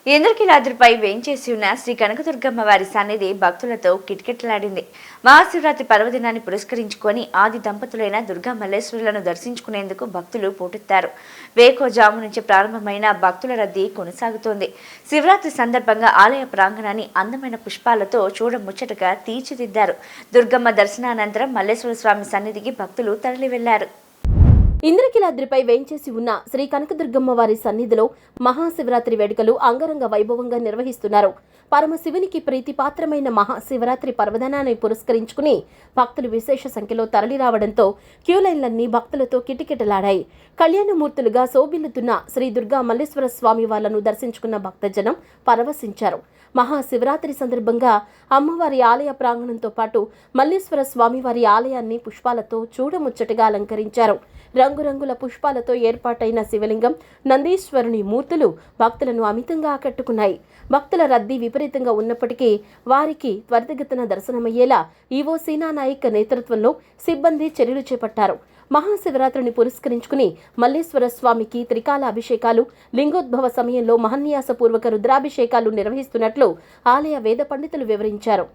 ఇంద్రకీలాద్రిపై వేంచేసి ఉన్న శ్రీ కనకదుర్గమ్మ వారి సన్నిధి భక్తులతో కిటకిటలాడింది. మహాశివరాత్రి పర్వదినాన్ని పురస్కరించుకొని ఆది దంపతులైన దుర్గా మల్లేశ్వరులను దర్శించుకునేందుకు భక్తులు పోటెత్తారు. వేకోజాము నుంచి ప్రారంభమైన భక్తుల రద్దీ కొనసాగుతోంది. శివరాత్రి సందర్భంగా ఆలయ ప్రాంగణాన్ని అందమైన పుష్పాలతో చూడముచ్చటగా తీర్చిదిద్దారు. దుర్గమ్మ దర్శనానంతరం మల్లేశ్వర స్వామి సన్నిధికి భక్తులు తరలి వెళ్లారు. ఇంద్రకీలాద్రిపై వేంచేసి ఉన్న శ్రీ కనకదుర్గమ్మ వారి సన్నిధిలో మహాశివరాత్రి వేడుకలు అంగరంగ వైభవంగా నిర్వహిస్తున్నారు. పరమశివునికి ప్రీతిపాత్రమైన మహాశివరాత్రి పర్వదినాన్ని పురస్కరించుకుని భక్తులు విశేష సంఖ్యలో తరలిరావడంతో క్యూలైన్లన్నీ భక్తులతో కిటకిటలాడాయి. కళ్యాణమూర్తులుగా శోభిల్లుతున్న శ్రీ దుర్గా మల్లేశ్వర స్వామి వాళ్లను దర్శించుకున్న భక్తజనం పరవశించారు. మహాశివరాత్రి సందర్భంగా అమ్మవారి ఆలయ ప్రాంగణంతో పాటు మల్లేశ్వర స్వామివారి ఆలయాన్ని పుష్పాలతో చూడముచ్చటగా అలంకరించారు. రంగురంగుల పుష్పాలతో ఏర్పాటైన శివలింగం, నందీశ్వరుని మూర్తులు భక్తులను అమితంగా ఆకట్టుకున్నాయి. భక్తుల రద్దీ విపరీతంగా ఉన్నప్పటికీ వారికి త్వరితగతిన దర్శనమయ్యేలా ఈవో సీనా నాయక్ నేతృత్వంలో సిబ్బంది చర్యలు చేపట్టారు. మహాశివరాత్రిని పురస్కరించుకుని మల్లేశ్వర స్వామికి త్రికాల అభిషేకాలు, లింగోద్భవ సమయంలో మహన్యాసపూర్వక రుద్రాభిషేకాలు నిర్వహిస్తున్నట్లు ఆలయ వేద పండితులు వివరించారు.